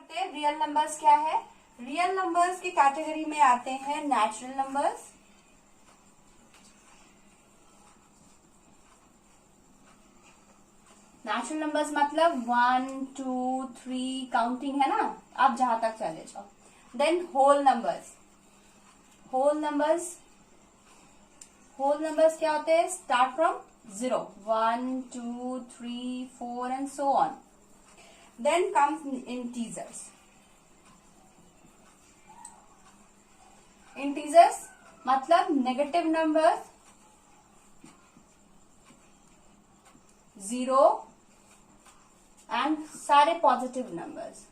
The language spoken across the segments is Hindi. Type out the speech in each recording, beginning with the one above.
करते हैं रियल नंबर्स क्या है। रियल नंबर्स की कैटेगरी में आते हैं नेचुरल नंबर्स, नेचुरल नंबर्स मतलब 1 2 3 काउंटिंग है ना, आप जहां तक चले जाओ। Then whole numbers, whole numbers क्या होते हैं, start from 0 1 2 3 4 and so on. Then comes integers, integers मतलब नेगेटिव नंबर्स 0 एंड सारे पॉजिटिव नंबर्स,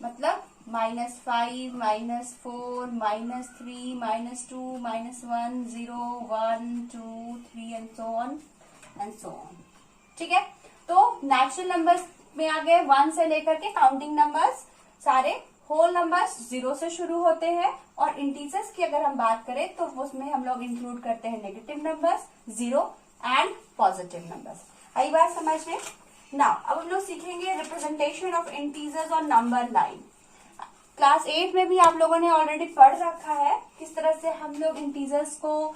मतलब -5 -4 -3 -2 -1 0 1 2 3 and so on and so on. ठीक है, तो नेचुरल नंबर्स में आ गए 1 से लेकर के काउंटिंग नंबर्स सारे। होल नंबर्स 0 से शुरू होते हैं, और इंटीजर्स की अगर हम बात करें तो उसमें हम लोग इंक्लूड करते हैं negative numbers 0 and positive numbers. आई बात समझ में? नाउ अब हम लोग सीखेंगे रिप्रेजेंटेशन ऑफ इंटीजर्स और नंबर लाइन। क्लास 8 में भी आप लोगों ने ऑलरेडी पढ़ रखा है किस तरह से हम लोग इंटीजर्स को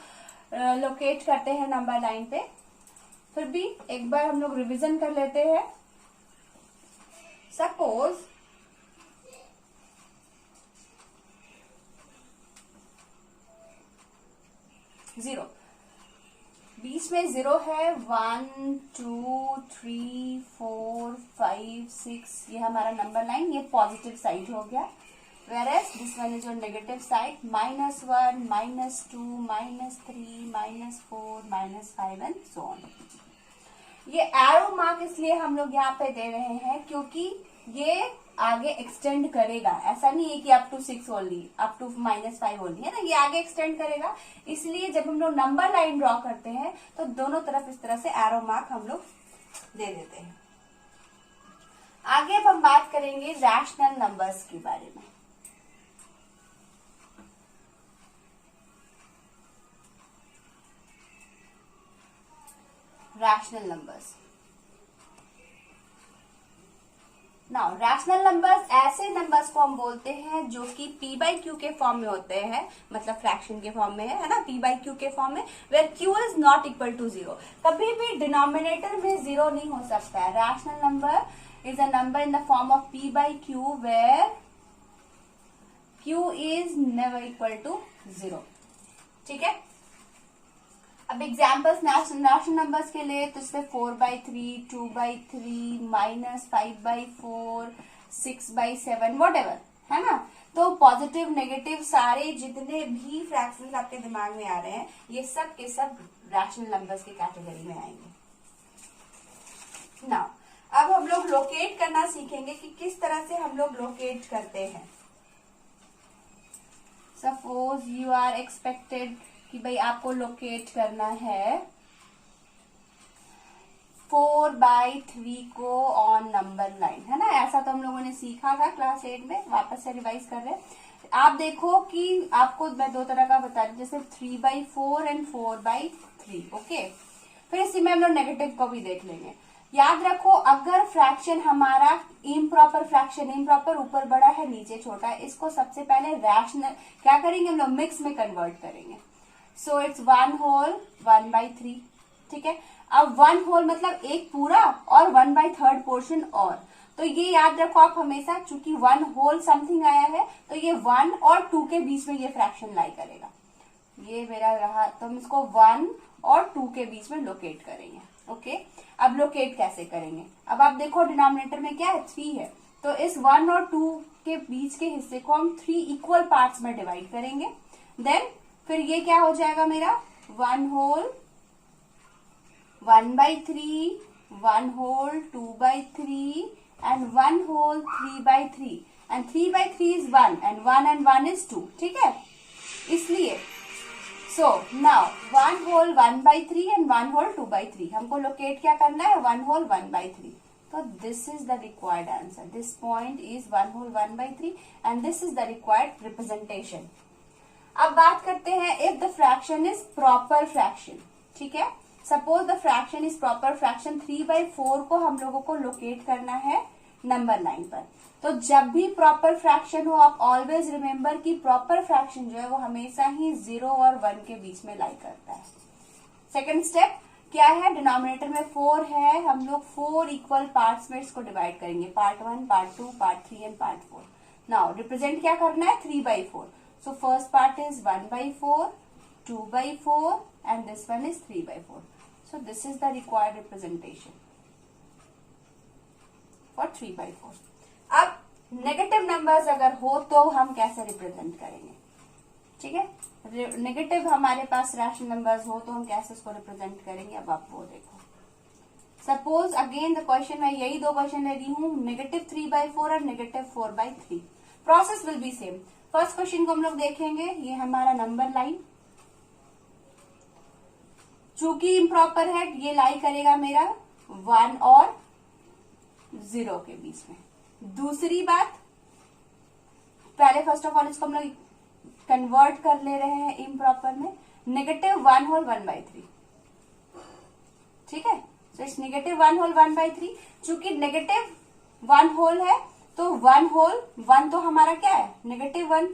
लोकेट करते हैं नंबर लाइन पे। फिर भी एक बार हम लोग रिवीजन कर लेते हैं। सपोज जीरो, बीच में 0 है, 1 2 3 4 5 6, ये हमारा नंबर लाइन, ये पॉजिटिव साइड हो गया। whereas this one is on negative side, -1 -2 -3 -4 -5 and so on। ये एरो मार्क इसलिए हम लोग यहाँ पे दे रहे हैं क्योंकि ये आगे एक्सटेंड करेगा। ऐसा नहीं है कि up to 6 only, up to -5 only है ना, ये आगे एक्सटेंड करेगा। इसलिए जब हम लोग नंबर लाइन ड्रॉ करते हैं तो दोनों तरफ इस तरह से एरो मार्क हम लोग दे देते हैं। आगे अब हम बात करेंगे रैशनल नंबर्स के बारे में। Rational numbers, now rational numbers ऐसे नंबर्स को हम बोलते हैं जो कि p/q के फॉर्म में होते हैं, मतलब फ्रैक्शन के फॉर्म में है ना, p/q के फॉर्म में, where q is not equal to 0। कभी भी डिनोमिनेटर में 0 नहीं हो सकता है। Rational number is a number in the form of p/q where q is never equal to 0। ठीक है, अब एग्जाम्पल्स नेचुरल नंबर्स के लिए तो इसमें 4/3 2/3 -5/4 6/7 व्हाटएवर है ना। तो पॉजिटिव नेगेटिव सारे जितने भी फ्रैक्शंस आपके दिमाग में आ रहे हैं ये सब के सब रैशनल नंबर्स की कैटेगरी में आएंगे। नाउ अब हम लोग लोकेट करना सीखेंगे कि किस तरह से हम लोग लोकेट करते हैं। सपोज यू आर एक्सपेक्टेड कि भाई आपको लोकेट करना है 4/3 को ऑन नंबर लाइन, है ना। ऐसा तो हम लोगों ने सीखा था क्लास 8 में, वापस से रिवाइज कर रहे हैं। आप देखो कि आपको मैं दो तरह का बता रही हूँ, जैसे 3/4 एंड 4/3। ओके, फिर इसी में हम लोग नेगेटिव को भी देख लेंगे। याद रखो, अगर फ्रैक्शन हमारा इम्प्रॉपर फ्रैक्शन, इम्प्रॉपर ऊपर बड़ा है नीचे छोटा है, इसको सबसे पहले रैशनल क्या करेंगे हम लोग, मिक्स में कन्वर्ट करेंगे। So it's 1 whole 1/3। ठीक है, अब 1 होल मतलब एक पूरा और 1/3 पोर्शन और, तो ये याद रखो आप हमेशा, चूंकि 1 होल समथिंग आया है तो ये 1 और 2 के बीच में ये फ्रैक्शन लाई करेगा। ये मेरा रहा, तो हम इसको 1 और 2 के बीच में लोकेट करेंगे। ओके, अब लोकेट कैसे करेंगे, अब आप देखो डिनोमिनेटर में क्या है, 3 है, तो इस 1 और 2 के बीच के हिस्से को हम 3 इक्वल पार्ट्स में डिवाइड करेंगे। देन फिर ये क्या हो जाएगा मेरा, 1 whole 1/3 1 whole 2/3 and 1 whole 3/3 and 3/3 is 1 and 1 is 2। ठीक है, इसलिए so now 1 whole 1/3 and 1 whole 2/3 हमको लोकेट क्या करना है, 1 होल 1/3। तो this is the required answer, this point is 1 whole 1/3 and this is the required representation. अब बात करते हैं if the fraction is proper fraction. ठीक है, suppose the fraction is proper fraction, 3/4 को हम लोगों को लोकेट करना है नंबर लाइन पर। तो जब भी प्रॉपर फ्रैक्शन हो, आप ऑलवेज रिमेम्बर कि प्रॉपर फ्रैक्शन जो है वो हमेशा ही 0 और 1 के बीच में लाई करता है। सेकंड स्टेप क्या है, डिनोमिनेटर में 4 है, हम लोग 4 इक्वल पार्ट्स में इसको डिवाइड करेंगे, part 1, part 2, part 3 and part 4। Now represent क्या करना है, 3/4। So first part is 1/4, 2/4 and this one is 3/4। So this is the required representation for 3/4। अब नेगेटिव नंबर्स अगर हो तो हम कैसे रिप्रेजेंट करेंगे, ठीक है। नेगेटिव हमारे पास रैशनल नंबर्स हो तो हम कैसे उसको रिप्रेजेंट करेंगे, अब आप वो देखो। सपोज अगेन द क्वेश्चन, मैं यही दो क्वेश्चन ले रही हूँ, -3/4 और -4/3। Process will be same. First question को हम लोग देखेंगे, ये हमारा नंबर लाइन, चूंकि इम्प्रॉपर है ये लाई करेगा मेरा 1 और 0 के बीच में। दूसरी बात, पहले फर्स्ट ऑफ ऑल इसको हम लोग कन्वर्ट कर ले रहे हैं इम्प्रॉपर में, -1 होल 1/3, ठीक है। तो इस -1 होल 1/3, चूंकि -1 होल है तो 1 होल 1 तो हमारा क्या है, -1,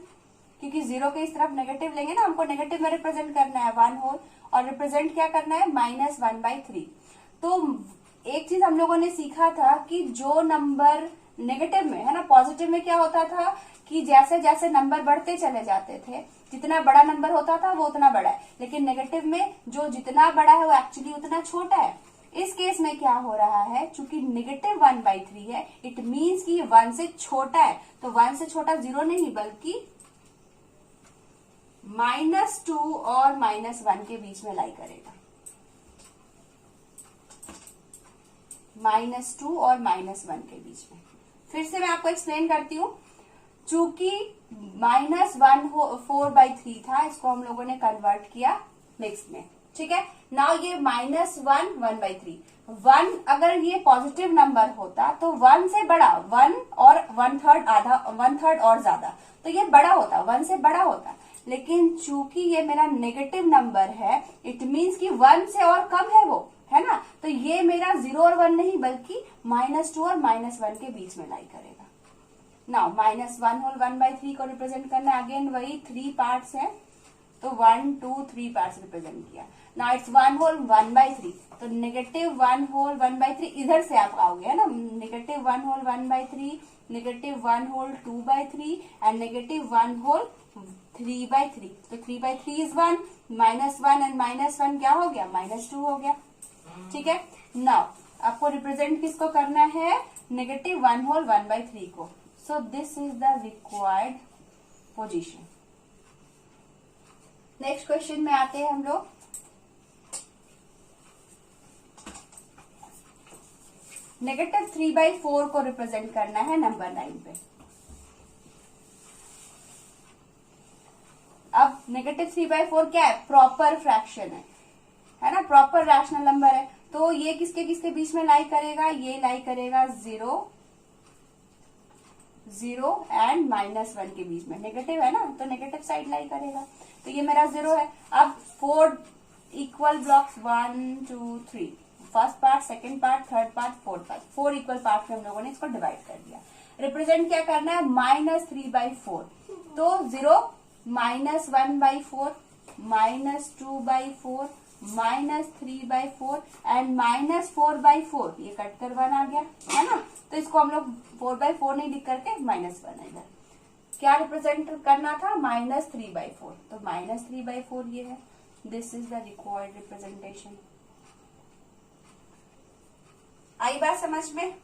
क्योंकि 0 के इस तरफ नेगेटिव लेंगे ना, हमको नेगेटिव में रिप्रेजेंट करना है 1 होल, और रिप्रेजेंट क्या करना है, -1/3। तो एक चीज हम लोगों ने सीखा था कि जो नंबर नेगेटिव में है ना, पॉजिटिव में क्या होता था कि जैसे जैसे नंबर बढ़ते चले जाते थे, जितना बड़ा नंबर होता था वो उतना बड़ा है, लेकिन नेगेटिव में जो जितना बड़ा है वो एक्चुअली उतना छोटा है। इस केस में क्या हो रहा है, चूंकि -1/3 है, इट मीन्स कि 1 से छोटा है, तो 1 से छोटा 0 नहीं बल्कि -2 और -1 के बीच में लाई करेगा, -2 और -1 के बीच में। फिर से मैं आपको एक्सप्लेन करती हूँ, चूंकि -4/3 था, इसको हम लोगों ने कन्वर्ट किया मिक्स में, ठीक है। नाउ ये -1 1/3, 1 अगर ये पॉजिटिव नंबर होता तो 1 से बड़ा, 1 और 1/3 आधा, 1/3 और ज्यादा, तो ये बड़ा होता, 1 से बड़ा होता। लेकिन चूंकि ये मेरा नेगेटिव नंबर है, इट मीन्स कि 1 से और कम है वो, है ना, तो ये मेरा 0 और 1 नहीं बल्कि -2 और -1 के बीच में लाई करेगा। नाउ -1 होल 1/3 को रिप्रेजेंट करना, अगेन वही 3 पार्ट्स है, तो 1 2 3 पार्ट्स रिप्रेजेंट किया। नाउ इट्स 1 होल 1/3, तो -1 होल 1/3 इधर से आप आओगे, है ना, -1 होल 1/3, -1 होल 2/3 एंड -1 होल 3/3। तो 3/3 इज 1, -1 एंड -1 क्या हो गया, -2 हो गया, ठीक है। नाउ आपको रिप्रेजेंट किसको करना है, -1 होल 1/3 को। So this is the required position. Next question में आते हैं हम लोग। -3/4 को रिप्रेजेंट करना है नंबर लाइन पे। अब -3/4 क्या है, प्रॉपर फ्रैक्शन है ना, प्रॉपर रैशनल नंबर है, तो ये किसके किसके बीच में लाई करेगा, ये लाई करेगा 0 एंड -1 के बीच में। नेगेटिव है ना, तो नेगेटिव साइड लाई करेगा, तो ये मेरा 0 है। अब 4 equal blocks, 1 2 3, first part, second part, third part, fourth part, 4 equal part में हम लोगों ने इसको डिवाइड कर दिया। रिप्रेजेंट क्या करना है, -3/4, तो 0 -1/4, -2/4, -3/4 एंड -4/4, ये कट कर 1 आ गया, है ना, तो इसको हम लोग 4/4 नहीं लिख करके -1 इधर क्या रिप्रेजेंट करना था, -3/4, तो -3/4 ये है। This is the required representation. आई बात समझ में?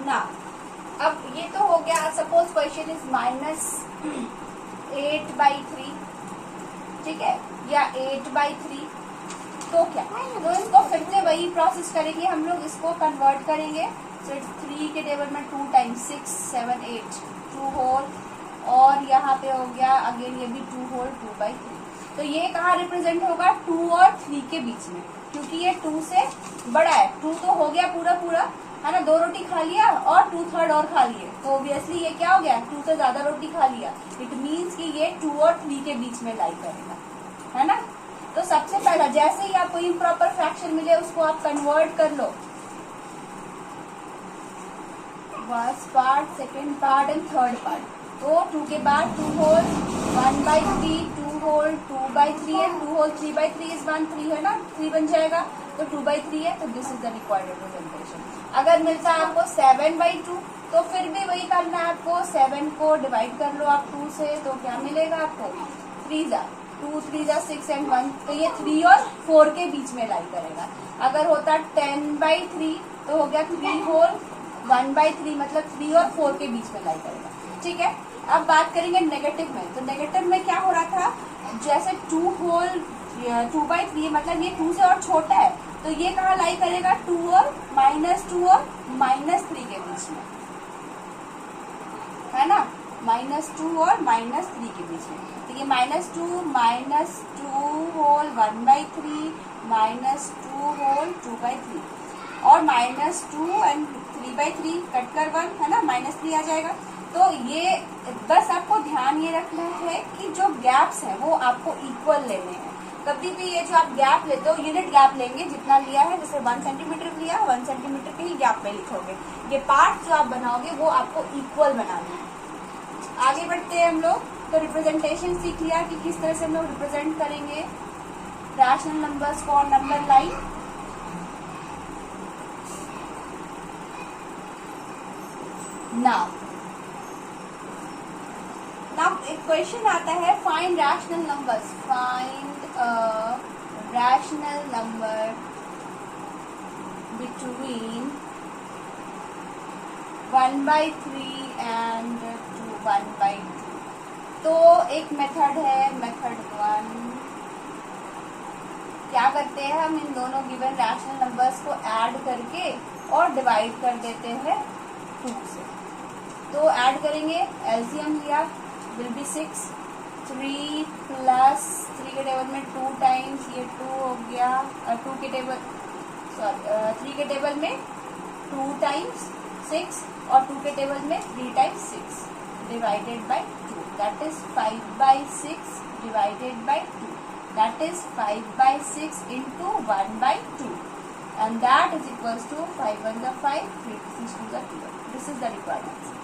ना, अब ये तो हो गया, सपोज क्वेश्चन इज -8/3, ठीक है, या 8/3, तो क्या, तो इसको फिर से वही प्रोसेस करेंगे हम लोग, इसको कन्वर्ट करेंगे। सो 3 के टेबल में 2 टाइम्स 6 7 8, 2 होल, और यहाँ पे हो गया अगेन ये भी 2 होल 2/3। तो ये कहाँ रिप्रेजेंट होगा, 2 और 3 के बीच में, क्योंकि ये 2 से बड़ा है, 2 तो हो गया पूरा पूरा, है ना, 2 रोटी खा लिया और 2/3 और खा लिए, तो ऑब्वियसली ये क्या हो गया, 2 से ज्यादा रोटी खा लिया। इट मीन्स कि ये 2 और 3 के बीच में लाई करेगा, है ना। तो सबसे पहला जैसे ही आपको इम्प्रॉपर फ्रैक्शन मिले उसको आप कन्वर्ट कर लो, first part, second part and third part. तो 2 के बाद 2 होल 1/3, 2 होल 2/3 है, 2 होल 3/3 इज 1, 3 है ना, 3 बन जाएगा, तो 2/3 है, तो this is the required representation. अगर मिलता है आपको 7/2, तो फिर भी वही करना है आपको, 7 को डिवाइड कर लो आप 2 से, तो क्या मिलेगा आपको, 3 जा 2, 3 जा 6 एंड 1, तो ये 3 और 4 के बीच में लाई करेगा। अगर होता 10/3 तो हो गया 3 होल 1/3, मतलब 3 और 4 के बीच में लाई करेगा, ठीक है। अब बात करेंगे नेगेटिव में, तो नेगेटिव में क्या हो रहा था, जैसे 2 होल 2/3 मतलब ये 2 से और छोटा है, तो ये कहाँ लाई करेगा, 2 और -2 और -3 के बीच में, है ना, -2 और -3 के बीच में। तो ये -2 होल 1/3 -2 होल 2/3 और -2 एंड 3/3 कट कर 1, है ना, -3 आ जाएगा। तो ये बस आपको ध्यान ये रखना है कि जो गैप्स हैं वो आपको इक्वल लेने हैं। कभी भी ये जो आप गैप लेते हो, यूनिट गैप लेंगे, जितना लिया है, जैसे 1 सेंटीमीटर लिया, 1 सेंटीमीटर के ही गैप में लिखोगे। ये पार्ट जो आप बनाओगे वो आपको इक्वल बनाना है। आगे बढ़ते हैं हम लोग, तो रिप्रेजेंटेशन सीख लिया कि किस तरह से हम लोग रिप्रेजेंट करेंगे रैशनल नंबर्स को ऑन नंबर लाइन। नाउ एक क्वेश्चन आता है, find rational numbers, find a rational number between 1/3 and 1/2। तो एक मेथड है, मेथड 1, क्या करते हैं हम इन दोनों गिवन रैशनल नंबर्स को ऐड करके और डिवाइड कर देते हैं 2 से। तो ऐड करेंगे, एलसीएम लिया, विल बी 6, 3 प्लस 3 के टेबल में 2 टाइम्स, ये 2 हो गया, 2 के टेबल, सॉरी 3 के टेबल में 2 टाइम्स 6 और 2 के टेबल में 3 times 6 divided by 2, that is 5/6 divided by 2, that is 5/6 into 1/2 and that is equals to 5 1 the 5, 3 6 2 the 12. This is the required answer.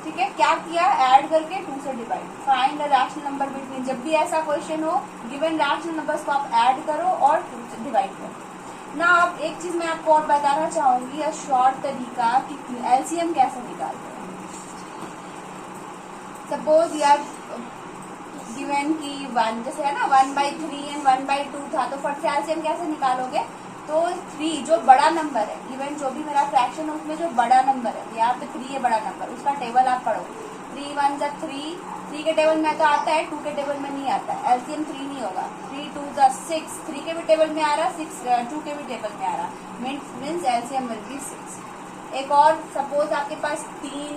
ठीक है, क्या किया, ऐड करके 2 से divide. Find the rational number between, जब भी ऐसा क्वेश्चन हो, गिवन रैशनल नंबर्स को आप ऐड करो और 2 से डिवाइड करो ना। अब एक चीज मैं आपको और बताना चाहूंगी, शॉर्ट तरीका कि एलसीएम कैसे निकालते हैं। सपोज यार गिवन की 1 जैसे है ना, 1/3 एंड 1/2 था, तो फट से एलसीएम कैसे निकालोगे, तो 3 जो बड़ा नंबर है, इवन जो भी मेरा फ्रैक्शन है उसमें जो बड़ा नंबर है, यहाँ पे 3 है बड़ा नंबर, उसका टेबल आप पढ़ो, 3 1 जा 3, 3 के टेबल में तो आता है, 2 के टेबल में नहीं आता है, एलसीएम 3 नहीं होगा। 3 2 जा 6, 3 के भी टेबल में आ रहा, 6 2 के भी टेबल में आ रहा, मीन्स एलसीएम विल बी 6। एक और सपोज आपके पास 3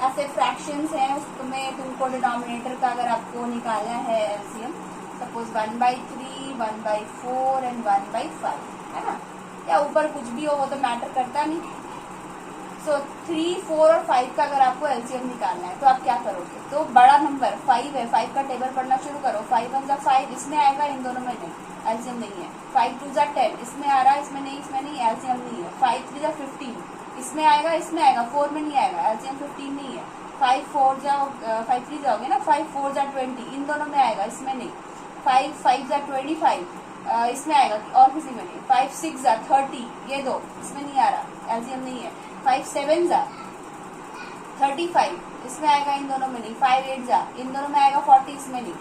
ऐसे फ्रैक्शंस हैं, उसमें तुमको डिनोमिनेटर का अगर आपको निकालना है एलसीएम, सपोज 1/3, 1/4 एंड 1/5, है ना, या ऊपर कुछ भी हो वो तो मैटर करता नहीं। सो 3 4 और 5 का अगर आपको एलसीएम निकालना है तो आप क्या करोगे, तो बड़ा नंबर 5 है, 5 का टेबल पढ़ना शुरू करो, 5 1 जा 5, इसमें आएगा, इन दोनों में नहीं, एलसीएम नहीं है। 5 2 जा 10, इसमें आ रहा है, इसमें नहीं, इसमें नहीं, एलसीएम नहीं है। 5 3 जा 15, इसमें आएगा, इसमें आएगा, 4 में नहीं आएगा, एलसीएम 15 नहीं है। 5 4 जा 5 3 जाओगे ना, 5 4 जा 20, इन दोनों में आएगा, इसमें नहीं। 5 5 जा 25, इसमें आएगा और किसी में नहीं। 5 6 जा 30, ये दो, इसमें नहीं आ रहा, एलसीएम नहीं है। 5 7 जा 35, इसमें आएगा, इन दोनों में नहीं। 5 8 जा, इन दोनों में आएगा, 40 इसमें नहीं,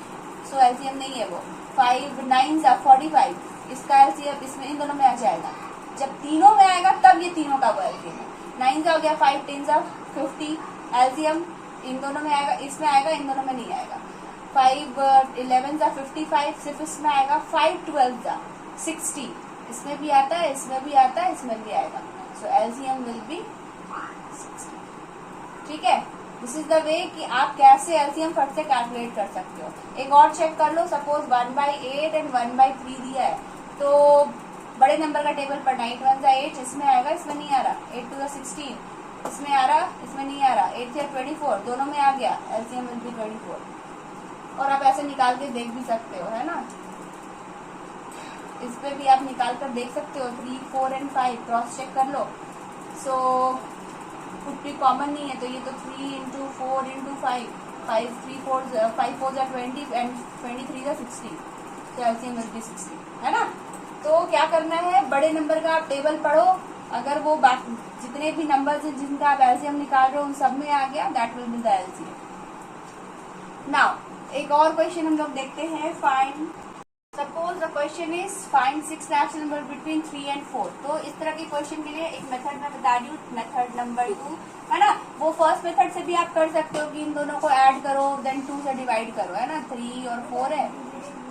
सो एलसीएम नहीं है वो। 5 9 जा 45, इसका एलसीएम इसमें इन दोनों में आ जाएगा, जब तीनों में आएगा तब ये तीनों का वो एलसीएम है। 9 जा हो गया, 5 10 जा 50, एलसीएम इन दोनों में आएगा, इसमें आएगा, इन दोनों में नहीं आएगा। 5 11 जा 55, सिर्फ इसमें आएगा। 5 12 जा 60, इसमें भी आता है, इसमें भी आता है, इसमें भी आएगा, सो एलसीएम विल बी 60। ठीक है, दिस इज द वे कि आप कैसे एलसीएम फट से कैलकुलेट कर सकते हो। एक और चेक कर लो, सपोज 1/8 एंड 1/3 दिया है, तो बड़े नंबर का टेबल पढ़ना, 8 1 जा 8, इसमें आएगा, इसमें नहीं आ रहा, 8 2 जा 16, इसमें आ रहा, इसमें नहीं आ रहा, 8 3 24, दोनों में आ गया, एलसीएम विल बी 24। और आप ऐसे निकाल के देख भी सकते हो, है ना, इस पे भी आप निकाल कर देख सकते हो, 3 4 एंड 5 क्रॉस चेक कर लो। सो कुछ भी कॉमन नहीं है, तो ये तो 3 इंटू 4 इंटू 5, 5 3 4 5 4 जा 20 एंड 23 जा 16, तो एलसीएम विल बी 16, है ना। तो क्या करना है, बड़े नंबर का आप टेबल पढ़ो, अगर वो जितने भी नंबर हैं जिनका आप एलसीएम निकाल रहे हो उन सब में आ गया, that will be the LCM. Now एक और क्वेश्चन हम लोग देखते हैं, find, suppose the question is find 6 rational number between 3 and 4। तो इस तरह के क्वेश्चन के लिए एक मेथड मैं बता रही हूँ, मेथड नंबर 2, है ना। वो फर्स्ट मेथड से भी आप कर सकते हो कि इन दोनों को ऐड करो देन 2 से डिवाइड करो, है ना, 3 और 4 है,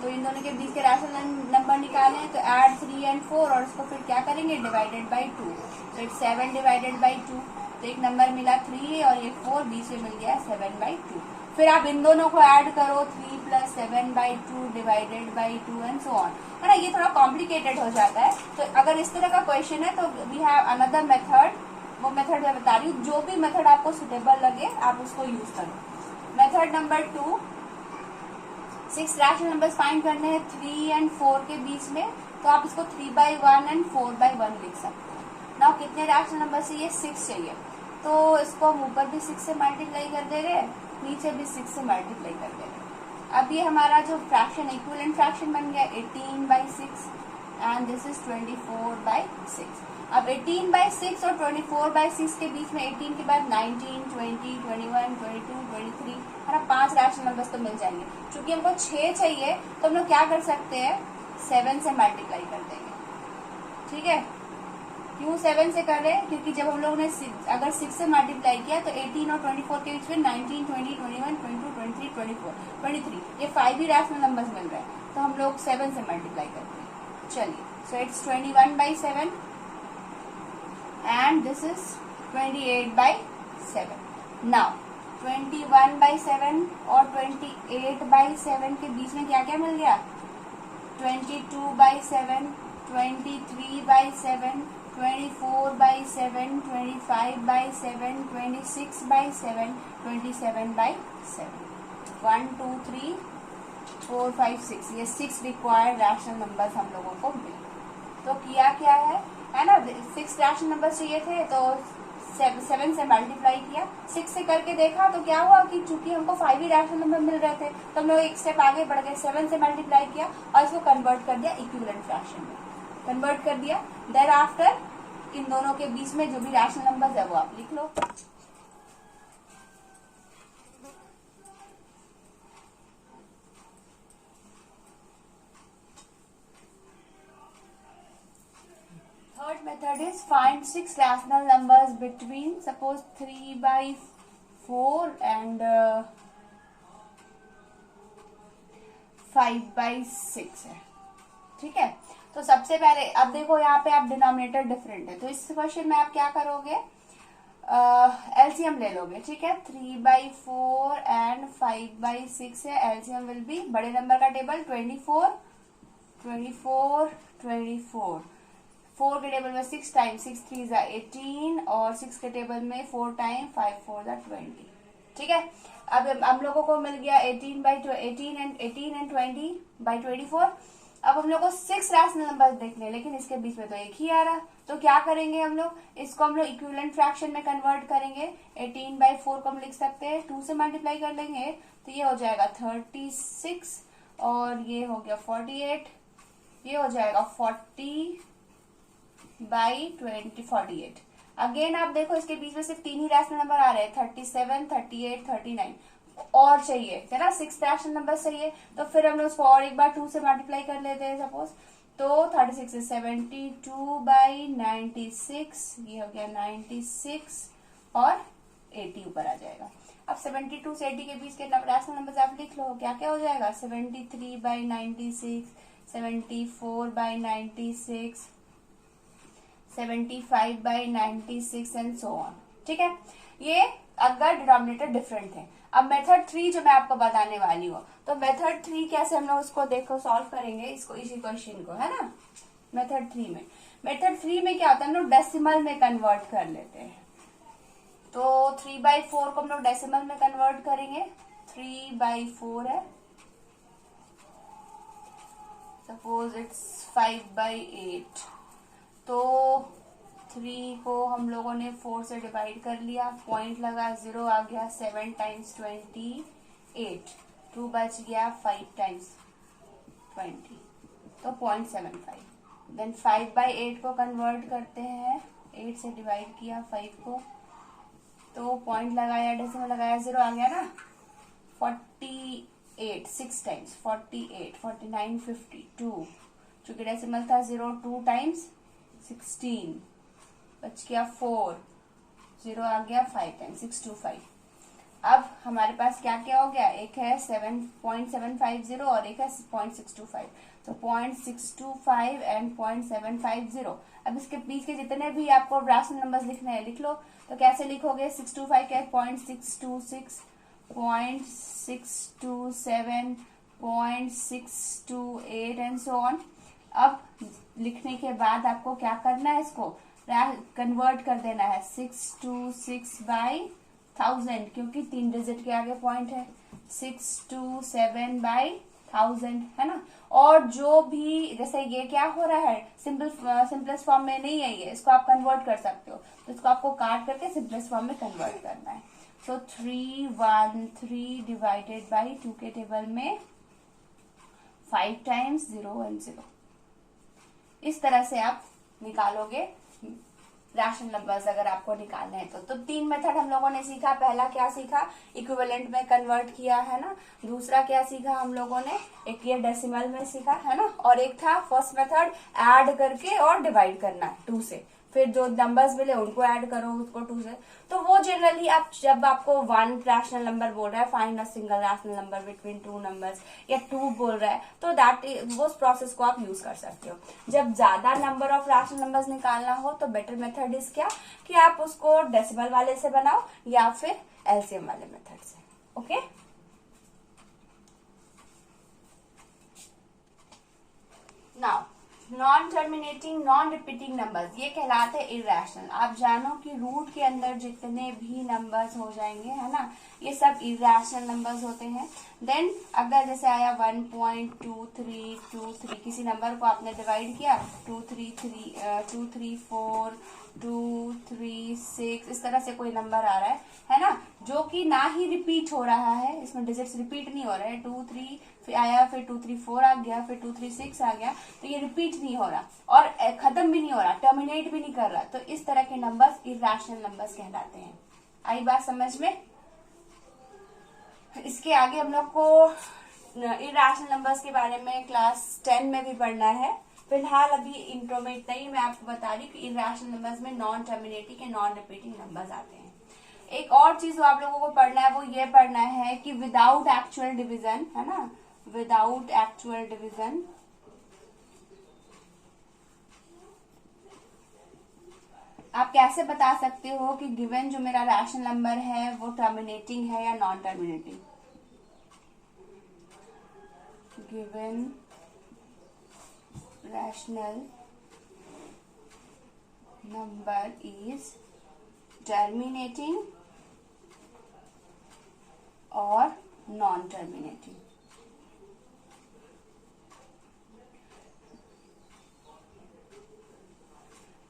तो इन दोनों के बीच के रैशनल नंबर निकाले, तो ऐड 3 and 4 और उसको फिर क्या करेंगे, डिवाइडेड बाई 2, तो इट्स 7 डिवाइडेड बाई 2, तो एक नंबर मिला 3 और ये 4, बीच में मिल गया 7/2। फिर आप इन दोनों को ऐड करो, 3 + 7/2 divided by 2 and so on, है ना। ये थोड़ा कॉम्प्लिकेटेड हो जाता है, तो अगर इस तरह का क्वेश्चन है तो वी हैव अनदर मेथड, वो मेथड मैं बता रही हूँ, जो भी मेथड आपको सुटेबल लगे आप उसको यूज करो। Method number 2, 6 rational numbers find करने हैं 3 and 4 के बीच में, तो आप इसको 3/1 एंड 4/1 लिख सकते हो। नाउ कितने रैशनल नंबर से, ये 6 चाहिए, तो इसको हम ऊपर भी 6 से मल्टीप्लाई कर दे रहे, नीचे भी 6 से मल्टीप्लाई कर दे रहे। अब ये हमारा जो फ्रैक्शन इक्विवेलेंट फ्रैक्शन बन गया 18/6 एंड दिस इज 24/6। अब 18/6 और 24/6 के बीच में 18 के बाद 19 20 21 22 23, है ना, 5 रैशनल नंबर्स तो मिल जाएंगे। चूंकि हमको 6 चाहिए तो हम लोग क्या कर सकते हैं, 7 से मल्टीप्लाई कर देंगे, ठीक है। क्यों 7 से कर रहे हैं, क्योंकि जब हम लोग ने अगर 6 से मल्टीप्लाई किया तो 18 और 24 के बीच में 19 20 21 22 23 24 23, ये 5 ही रैशनल नंबर्स मिल रहे हैं, तो हम लोग 7 से मल्टीप्लाई करते हैं। चलिए, so it's 21/7 and this is 28/7। Now 21/7 और 28/7 के बीच में क्या क्या मिल गया, 22/7, 23/7, 24/7, 25/7, 26/7, 27/7, 1 2 3 4 5 6, ये 6 रिक्वायर्ड रैशनल नंबर्स हम लोगों को मिले। तो किया क्या है ना, 6 रैशनल नंबर्स चाहिए थे तो 7 से मल्टीप्लाई किया, 6 से करके देखा तो क्या हुआ कि चूंकि हमको 5 ही रैशनल नंबर मिल रहे थे तो हम लोग एक स्टेप आगे बढ़ गए, 7 से मल्टीप्लाई किया और इसको कन्वर्ट कर दिया इक्विवेलेंट फ्रैक्शन में, कन्वर्ट कर दिया। देन आफ्टर इन दोनों के बीच में जो भी रैशनल नंबर्स है वो आप लिख लो। Third method is find 6 rational numbers between, suppose 3/4 and 5/6 है, ठीक है। तो सबसे पहले अब देखो यहाँ पे आप डिनोमिनेटर डिफरेंट है, तो इस क्वेश्चन में आप क्या करोगे, एलसीएम ले लोगे, ठीक है। 3/4 एंड 5/6 है, एलसीएम विल बी, बड़े नंबर का टेबल 24 24 24, 4 के टेबल में 6 टाइम 6 3 जा 18 और 6 के टेबल में 4 टाइम 5 4 जा 20, ठीक है। अब हम लोगों को मिल गया 18 एंड 20/24। अब हम लोग को 6 रैशनल नंबर देखने, लेकिन इसके बीच में तो एक ही आ रहा, तो क्या करेंगे हम लोग, इसको हम लोग इक्विवेलेंट फ्रैक्शन में कन्वर्ट करेंगे। 18/4 को हम लिख सकते हैं 2 से मल्टीप्लाई कर लेंगे तो ये हो जाएगा 36 और ये हो गया 48, ये हो जाएगा 40/20 48। अगेन आप देखो इसके बीच में सिर्फ 3 ही रैशनल नंबर आ रहे हैं, 37 38 39, और चाहिए है ना 6 रैशनल नंबर चाहिए, तो फिर हम लोग उसको और एक बार 2 से मल्टीप्लाई कर लेते हैं सपोज, तो 36 से 72/96, ये हो गया 96 और 80 ऊपर आ जाएगा। अब 72 से 80 के बीच के रैशनल नंबर आप लिख लो, क्या क्या हो जाएगा, 73/96, 74/96, 75/96 एंड सो ऑन, ठीक है। ये अगर डिनोमिनेटर डिफरेंट है। अब मेथड 3 जो मैं आपको बताने वाली हूँ, तो मेथड 3 कैसे हम लोग उसको देखो सॉल्व करेंगे, इसको इसी क्वेश्चन को, है ना। मेथड 3 में, मेथड 3 में क्या होता है, हम लोग डेसिमल में कन्वर्ट कर लेते हैं। तो 3/4 को हम लोग डेसिमल में कन्वर्ट करेंगे, 3/4 है, सपोज इट्स 5/8। तो 3 को हम लोगों ने 4 से डिवाइड कर लिया, पॉइंट लगा, 0 आ गया, 7 टाइम्स 28, 2 बच गया, 5 टाइम्स 20, तो 0.75। देन 5/8 को कन्वर्ट करते हैं, 8 से डिवाइड किया 5 को, तो पॉइंट लगाया, डेसिमल लगाया, 0 आ गया ना, 48, 6 टाइम्स 48, 49, 52, चूंकि डेसिमल था 0, 2 टाइम्स 16, बच गया 4, 0 आ गया, 5 टाइम्स 625। अब हमारे पास क्या क्या हो गया, एक है 7.750 और एक है 0.625, तो 0.625 एंड 0.750। अब इसके बीच के जितने भी आपको रैशनल नंबर्स लिखने हैं लिख लो। तो कैसे लिखोगे, 625 क्या है, 0.626, 0.627, 0.628 एंड सो ऑन। अब लिखने के बाद आपको क्या करना है, इसको कन्वर्ट कर देना है, 626/1000, क्योंकि 3 डिजिट के आगे पॉइंट है, 627/1000 है ना। और जो भी, जैसे ये क्या हो रहा है, सिंपलेस्ट फॉर्म में नहीं है ये, इसको आप कन्वर्ट कर सकते हो, तो इसको आपको काट करके सिंपलेस्ट फॉर्म में कन्वर्ट करना है। तो 313 डिवाइडेड बाई 2 के टेबल में 5 टाइम्स 0 एंड 0, इस तरह से आप निकालोगे रैशनल नंबर्स अगर आपको निकालने हैं तो 3 मेथड हम लोगों ने सीखा। पहला क्या सीखा, इक्विवेलेंट में कन्वर्ट किया है ना। दूसरा क्या सीखा हम लोगों ने, एक ये डेसिमल में सीखा है ना, और एक था फर्स्ट मेथड ऐड करके और डिवाइड करना 2 से, फिर जो नंबर्स मिले उनको ऐड करो उसको 2 से। तो वो जनरली आप जब आपको 1 रैशनल नंबर बोल रहा है, find a single rational number between 2 numbers, या 2 बोल रहा है, तो वो प्रोसेस को आप यूज कर सकते हो। जब ज्यादा नंबर ऑफ रैशनल नंबर्स निकालना हो तो बेटर मेथड इज क्या, कि आप उसको डेसिमल वाले से बनाओ या फिर एलसीएम वाले मेथड से। Okay, now non terminating non repeating numbers, ये कहलाते हैं इरेशनल। आप जानो कि रूट के अंदर जितने भी नंबर्स हो जाएंगे है ना, ये सब इरेशनल नंबर्स होते हैं। देन अगर जैसे आया 1.2323, किसी नंबर को आपने डिवाइड किया, 234, 236, इस तरह से कोई नंबर आ रहा है ना, जो कि ना ही रिपीट हो रहा है, इसमें डिजिट्स रिपीट नहीं हो रहे हैं, 23 फिर आया, फिर 234 आ गया, फिर 236 आ गया, तो ये रिपीट नहीं हो रहा और खत्म भी नहीं हो रहा, टर्मिनेट भी नहीं कर रहा, तो इस तरह के नंबर्स इरेशनल नंबर्स कहलाते हैं। आई बात समझ में? इसके आगे हम लोग को इरेशनल नंबर्स के बारे में क्लास 10 में भी पढ़ना है। फिलहाल अभी इंट्रो में इतना ही मैं आपको बता रही कि इरेशनल नंबर्स में non terminating and non repeating numbers आते हैं। एक और चीज जो आप लोगों को पढ़ना है वो ये पढ़ना है कि विदाउट एक्चुअल डिवीजन, है ना, विदाउट एक्चुअल डिवीजन आप कैसे बता सकते हो कि गिवन जो मेरा रैशनल नंबर है वो टर्मिनेटिंग है या non terminating. Given rational number is terminating और नॉन टर्मिनेटिंग।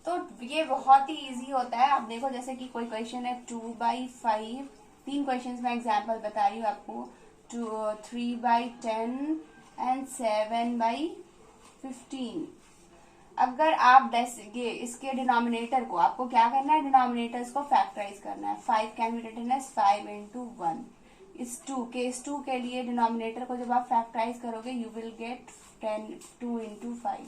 तो ये बहुत ही इजी होता है। आप देखो जैसे कि कोई क्वेश्चन है 2/5, 3 क्वेश्चन में एग्जाम्पल बता रही हूँ आपको, 3/10 एंड 7/15। अगर आप ये इसके डिनोमिनेटर को आपको क्या करना है, डिनोमिनेटर्स को फैक्टराइज करना है। 5 can be written as 5 into 1। इस 2 के लिए डिनोमिनेटर को जब आप फैक्टराइज करोगे you will get 2 into 5।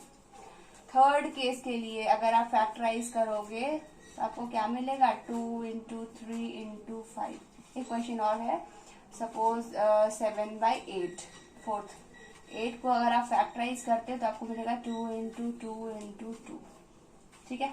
Third case के लिए अगर आप फैक्टराइज करोगे तो आपको क्या मिलेगा, 2 into 3 into 5। एक क्वेश्चन और है, सपोज 7/8, 8 को अगर आप फैक्टराइज करते हो तो आपको मिलेगा 2 into 2 into 2। ठीक है,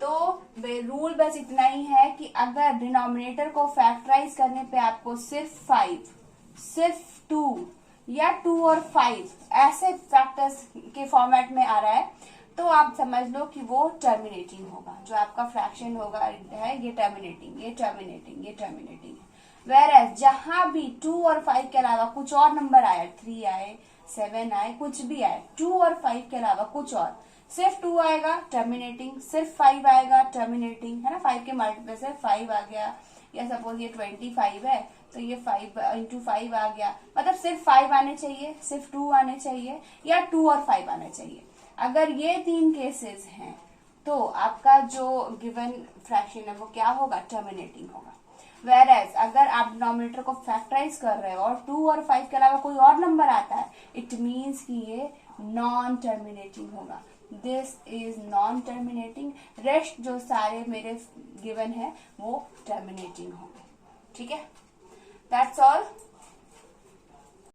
तो रूल बस इतना ही है कि अगर डिनोमिनेटर को फैक्टराइज करने पे आपको सिर्फ 5, सिर्फ 2 या 2 और 5 ऐसे फैक्टर्स के फॉर्मेट में आ रहा है, तो आप समझ लो कि वो टर्मिनेटिंग होगा। जो आपका फ्रैक्शन होगा है ये टर्मिनेटिंग, ये टर्मिनेटिंग, ये टर्मिनेटिंग है। वेयर जहां भी 2 और 5 के अलावा कुछ और नंबर आए, 3 आए, 7 आए, कुछ भी आए, 2 और 5 के अलावा कुछ और, सिर्फ 2 आएगा टर्मिनेटिंग, सिर्फ 5 आएगा टर्मिनेटिंग, है ना। 5 के मल्टीप्ल से 5 आ गया, या सपोज ये 25 है तो ये 5 इंटू 5 आ गया, मतलब सिर्फ 5 आने चाहिए, सिर्फ 2 आने चाहिए, या 2 और 5 आने चाहिए। अगर ये 3 केसेस हैं तो आपका जो गिवन फ्रैक्शन है वो क्या होगा, टर्मिनेटिंग होगा। वेयरएज अगर आप डिनोमिनेटर को फैक्टराइज कर रहे हो और 2 और 5 के अलावा कोई और नंबर आता है, इट मीन्स कि ये नॉन टर्मिनेटिंग होगा। This is non terminating, rest जो सारे मेरे गिवन है वो टर्मिनेटिंग होंगे। ठीक है, दैट्स ऑल।